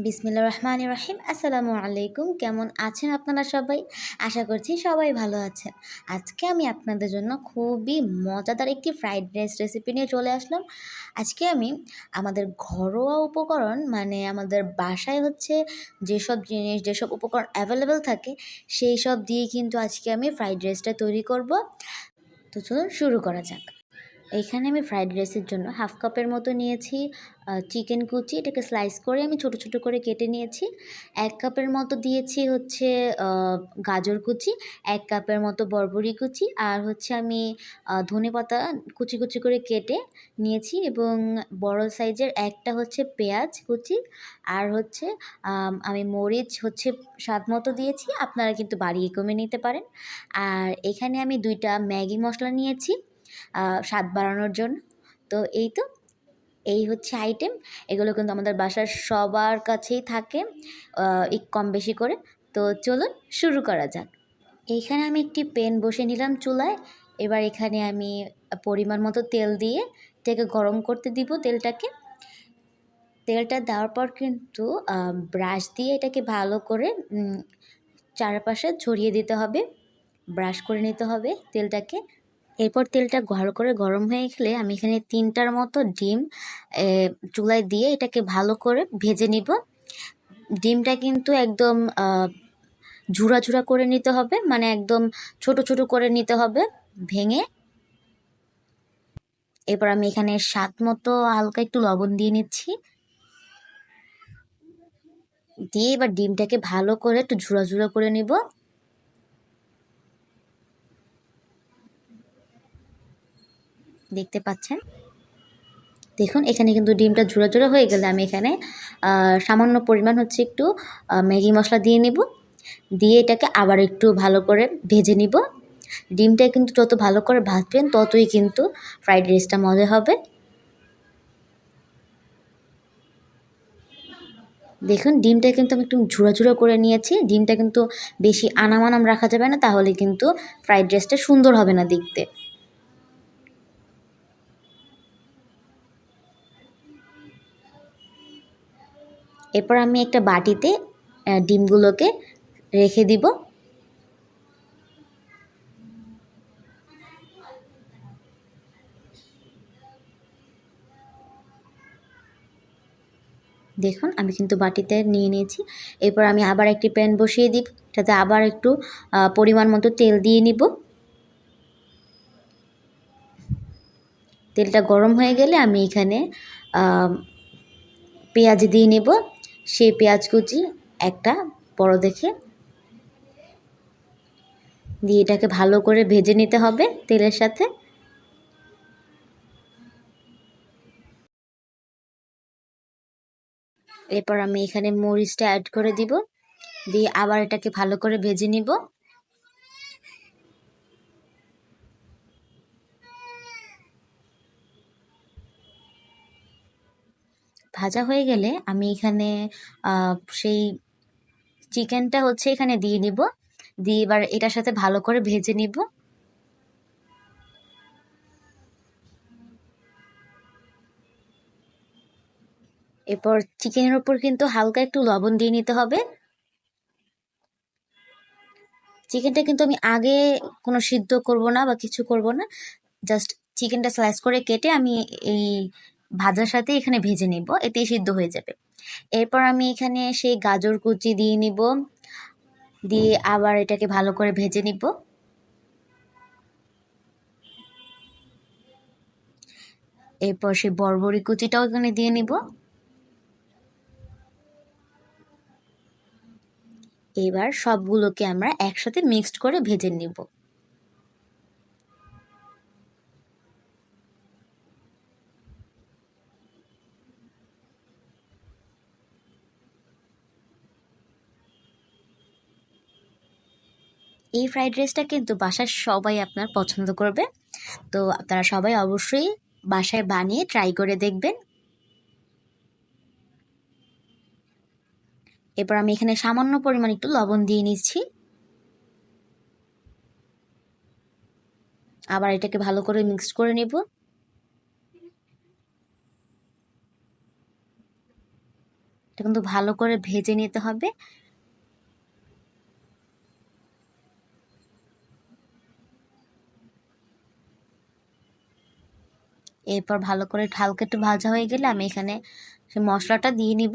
বিসমিল্লাহির রহমানির রহিম। আসসালামু আলাইকুম। কেমন আছেন আপনারা সবাই? আশা করছি সবাই ভালো আছেন। আজকে আমি আপনাদের জন্য খুবই মজাদার একটি ফ্রাইড রাইস রেসিপি নিয়ে চলে আসলাম। আজকে আমি আমাদের ঘরোয়া উপকরণ মানে আমাদের বাসায় হচ্ছে যেসব জিনিস, যেসব উপকরণ অ্যাভেলেবল থাকে সেই সব দিয়ে কিন্তু আজকে আমি ফ্রাইড রাইসটা তৈরি করব। তো চলুন শুরু করা যাক। এইখানে আমি ফ্রাইড রাইসের জন্য হাফ কাপের মতো নিয়েছি চিকেন কুচি। এটাকে স্লাইস করে আমি ছোট ছোট করে কেটে নিয়েছি। ১ কাপের মতো দিয়েছি হচ্ছে গাজর কুচি, ১ কাপের মতো বরবরি কুচি, আর হচ্ছে আমি ধনেপাতা কুচি কুচি করে কেটে নিয়েছি এবং বড় সাইজের একটা হচ্ছে পেঁয়াজ কুচি, আর হচ্ছে আমি মরিচ হচ্ছে স্বাদ মতো দিয়েছি। আপনারা কিন্তু বাড়িয়ে কমিয়ে নিতে পারেন। আর এখানে আমি ২ টা ম্যাগি মসলা নিয়েছি স্বাদ বাড়ানোর জন্য। তো এই হচ্ছে আইটেম। এগুলো কিন্তু আমাদের বাসার সবার কাছেই থাকে কম বেশি করে। তো চলুন শুরু করা যাক। এইখানে আমি একটি প্যান বসিয়ে নিলাম চুলায়। এবার এখানে আমি পরিমাণ মতো তেল দিয়ে এটাকে গরম করতে দিব তেলটাকে। তেলটা দেওয়ার পর কিন্তু ব্রাশ দিয়ে এটাকে ভালো করে চারপাশে ছড়িয়ে দিতে হবে। ব্রাশ করে নিতে হবে তেলটাকে। এরপর তেলটা ভালো করে গরম হয়ে গেলে আমি এখানে ৩টার মতো ডিম চুলায় দিয়ে এটাকে ভালো করে ভেজে নিব। ডিমটা কিন্তু একদম ঝুরা ঝুরা করে নিতে হবে, মানে একদম ছোট ছোট করে নিতে হবে ভেঙে। এরপর আমি এখানে স্বাদ মতো হালকা একটু লবণ দিয়ে নিচ্ছি। দিয়ে এবার ডিমটাকে ভালো করে একটু ঝুরা ঝুরা করে নিব। দেখতে পাচ্ছেন, দেখুন এখানে কিন্তু ডিমটা ঝুরা ঝুরা হয়ে গেলে আমি এখানে সামান্য পরিমাণ হচ্ছে একটু ম্যাগি মশলা দিয়ে নিব। দিয়ে এটাকে আবার একটু ভালো করে ভেজে নিব। ডিমটা কিন্তু যত ভালো করে ভাজবেন ততই কিন্তু ফ্রাইড রাইসটা মজা হবে। দেখুন ডিমটা কিন্তু আমি একটু ঝুরা ঝুরা করে নিয়েছি। ডিমটা কিন্তু বেশি আনাম আনাম রাখা যাবে না, তাহলে কিন্তু ফ্রাইড রাইসটা সুন্দর হবে না দেখতে। এরপর আমি একটা বাটিতে ডিমগুলোকে রেখে দিব। দেখুন আমি কিন্তু বাটিতে নিয়ে নিয়েছি। এরপর আমি আবার একটি প্যান বসিয়ে দিব, এটাতে আবার একটু পরিমাণ মতো তেল দিয়ে নিব। তেলটা গরম হয়ে গেলে আমি এখানে পেঁয়াজ দিয়ে নেব। সেই পেঁয়াজ কুচি একটা বড় দেখে দিয়ে এটাকে ভালো করে ভেজে নিতে হবে তেলের সাথে। এরপর আমি এখানে মরিচটা অ্যাড করে দিব, দিয়ে আবার এটাকে ভালো করে ভেজে নিব। ভাজা হয়ে গেলে আমি এখানে সেই চিকেনটা হচ্ছে এখানে দিয়ে নিব। দিয়ে এবার এটার সাথে ভালো করে ভেজে নিব। এরপর চিকেনের উপর কিন্তু হালকা একটু লবণ দিয়ে নিতে হবে। চিকেনটা কিন্তু আমি আগে কোনো সিদ্ধ করব না বা কিছু করব না, জাস্ট চিকেনটা স্লাইস করে কেটে আমি এই ভাজার সাথে এখানে ভেজে নিব, এতেই সিদ্ধ হয়ে যাবে। এরপর আমি এখানে সেই গাজর কুচি দিয়ে নিব, দিয়ে আবার এটাকে ভালো করে ভেজে নিব। এরপর সেই বরবরি কুচিটাও এখানে দিয়ে নিব। এবার সবগুলোকে আমরা একসাথে মিক্সড করে ভেজে নিব। এই ফ্রাইড রাইসটা কিন্তু বাসার সবাই আপনার পছন্দ করবে। তো আপনারা সবাই অবশ্যই বাসায় বানিয়ে ট্রাই করে দেখবেন। এরপর আমি এখানে সামান্য পরিমাণ একটু লবণ দিয়ে নিচ্ছি। আবার এটাকে ভালো করে মিক্সড করে নেব। এটা কিন্তু ভালো করে ভেজে নিতে হবে। এরপর ভালো করে হালকা একটু ভাজা হয়ে গেলে আমি এখানে সেই মশলাটা দিয়ে নিব।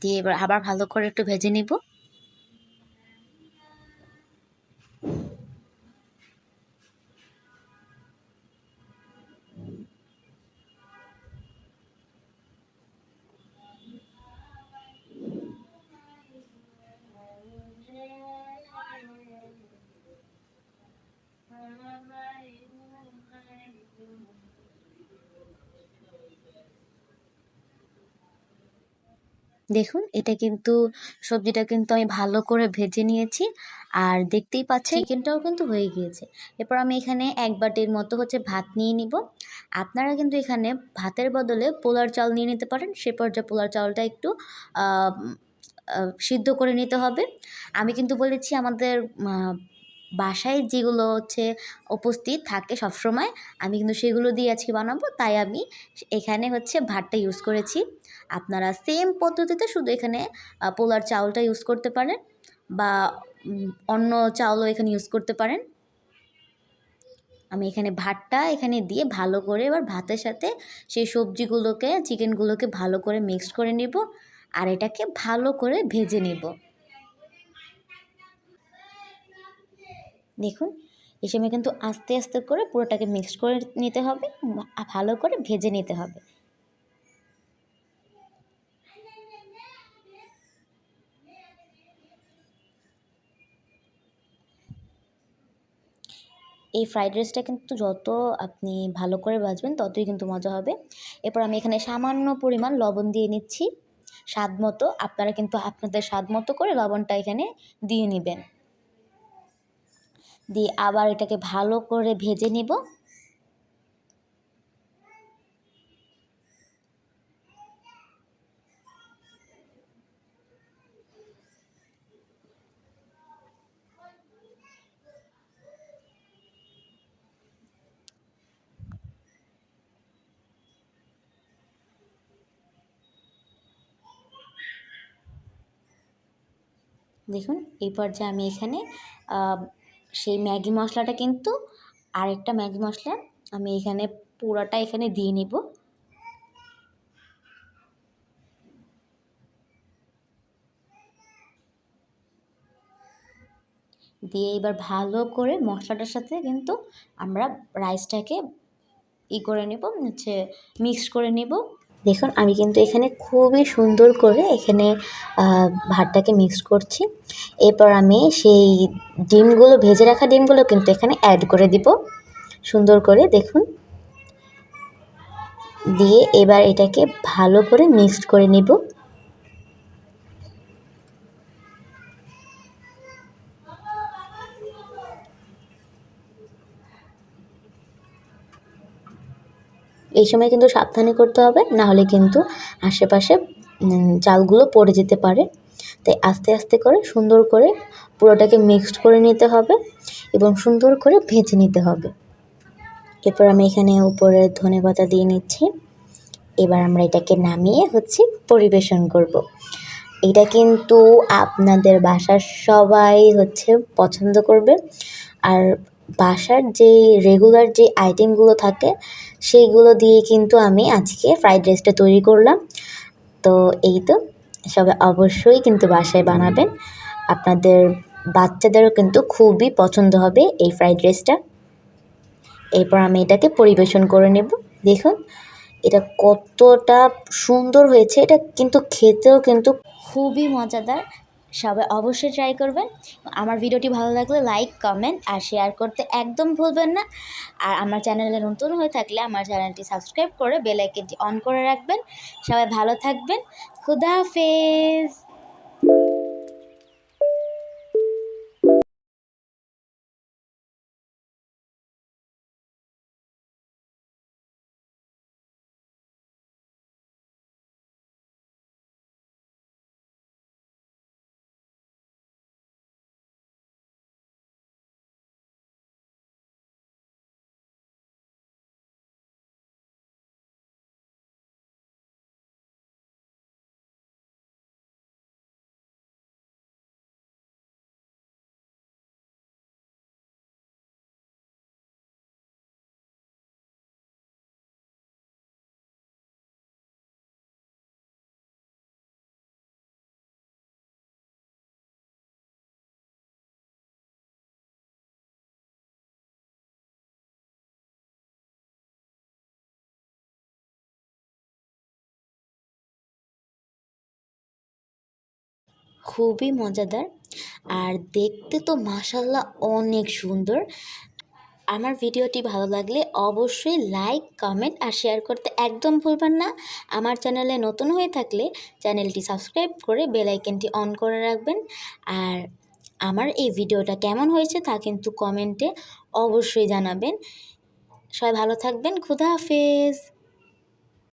দিয়ে এবার আবার ভালো করে একটু ভেজে নিব। দেখুন এটা কিন্তু সবজিটা কিন্তু আমি ভালো করে ভেজে নিয়েছি, আর দেখতেই পাচ্ছেন চিকেনটাও কিন্তু হয়ে গিয়েছে। এরপর আমি এখানে 1 বাটির মতো ভাত নিয়ে নিব। আপনারা কিন্তু এখানে ভাতের বদলে পোলার চাল নিয়ে নিতে পারেন। সে পর্যায়ে পোলার চালটা একটু সিদ্ধ করে নিতে হবে। আমি কিন্তু বলেছি আমাদের বাসায় যেগুলো উপস্থিত থাকে সবসময়, আমি কিন্তু সেগুলো দিয়ে আজকে বানাবো। তাই আমি এখানে ভাতটা ইউজ করেছি। আপনারা সেম পদ্ধতিতে শুধু এখানে পোলার চাউলটা ইউজ করতে পারেন, বা অন্য চাউলও এখানে ইউজ করতে পারেন। আমি এখানে ভাতটা এখানে দিয়ে ভালো করে এবার ভাতের সাথে সেই সবজিগুলোকে, চিকেনগুলোকে ভালো করে মিক্সড করে নিব, আর এটাকে ভালো করে ভেজে নিব। দেখুন এই সময় কিন্তু আস্তে আস্তে করে পুরোটাকে মিক্সড করে নিতে হবে, ভালো করে ভেজে নিতে হবে। এই ফ্রাইড রাইসটা কিন্তু যত আপনি ভালো করে ভাজবেন ততই কিন্তু মজা হবে। এরপর আমি এখানে সামান্য পরিমাণ লবণ দিয়ে নিচ্ছি, স্বাদ মতো। আপনারা কিন্তু আপনাদের স্বাদ মতো করে লবণটা এখানে দিয়ে নেবেন। দিয়ে আবার এটাকে ভালো করে ভেজে নিব। দেখুন এই পর্যায়ে আমি এখানে সেই ম্যাগি মশলাটা কিন্তু আরেকটা ম্যাগি মশলা আমি এখানে পুরোটা এখানে দিয়ে নিব। দিয়ে এবার ভালো করে মশলাটার সাথে কিন্তু আমরা রাইসটাকে করে নেব, মিক্স করে নেব। দেখুন আমি কিন্তু এখানে খুবই সুন্দর করে এখানে ভাতটাকে মিক্স করছি। এরপর আমি সেই ডিমগুলো, ভেজে রাখা ডিমগুলো কিন্তু এখানে অ্যাড করে দিব সুন্দর করে। দেখুন দিয়ে এবার এটাকে ভালো করে মিক্সড করে নিব। এই সময় কিন্তু সাবধানে করতে হবে, না হলে কিন্তু আশেপাশে চালগুলো পড়ে যেতে পারে। তাই আস্তে আস্তে করে সুন্দর করে পুরোটাকে মিক্সড করে নিতে হবে এবং সুন্দর করে ভেজে নিতে হবে। এরপর আমি এখানে উপরে ধনেপাতা দিয়ে নিচ্ছি। এবার আমরা এটাকে নামিয়ে পরিবেশন করব। এটা কিন্তু আপনাদের বাসার সবাই পছন্দ করবে। আর বাসার যে রেগুলার যে আইটেমগুলো থাকে সেইগুলো দিয়ে কিন্তু আমি আজকে ফ্রাইড রাইসটা তৈরি করলাম। তো এই তো, সবাই অবশ্যই কিন্তু বাসায় বানাবেন। আপনাদের বাচ্চাদেরও কিন্তু খুবই পছন্দ হবে এই ফ্রাইড রাইসটা। এরপর আমি এটাকে পরিবেশন করে নেব। দেখুন এটা কতটা সুন্দর হয়েছে, এটা কিন্তু খেতেও কিন্তু খুবই মজাদার। সবাই অবশ্যই ট্রাই করবেন। আমার ভিডিওটি ভালো লাগলে লাইক, কমেন্ট আর শেয়ার করতে একদম ভুলবেন না। আর আমার চ্যানেলে নতুন হয়ে থাকলে আমার চ্যানেলটি সাবস্ক্রাইব করে বেল আইকনটি অন করে রাখবেন। সবাই ভালো থাকবেন। খুদা হাফেজ। খুবই মজাদার আর দেখতে তো মাশাআল্লাহ অনেক সুন্দর। আমার ভিডিওটি ভালো লাগলে অবশ্যই লাইক, কমেন্ট আর শেয়ার করতে একদম ভুলবেন না। আমার চ্যানেলে নতুন হয়ে থাকলে চ্যানেলটি সাবস্ক্রাইব করে বেল আইকনটি অন করে রাখবেন। আর আমার এই ভিডিওটা কেমন হয়েছে তা কিন্তু কমেন্টে অবশ্যই জানাবেন। সবাই ভালো থাকবেন। খোদা হাফেজ।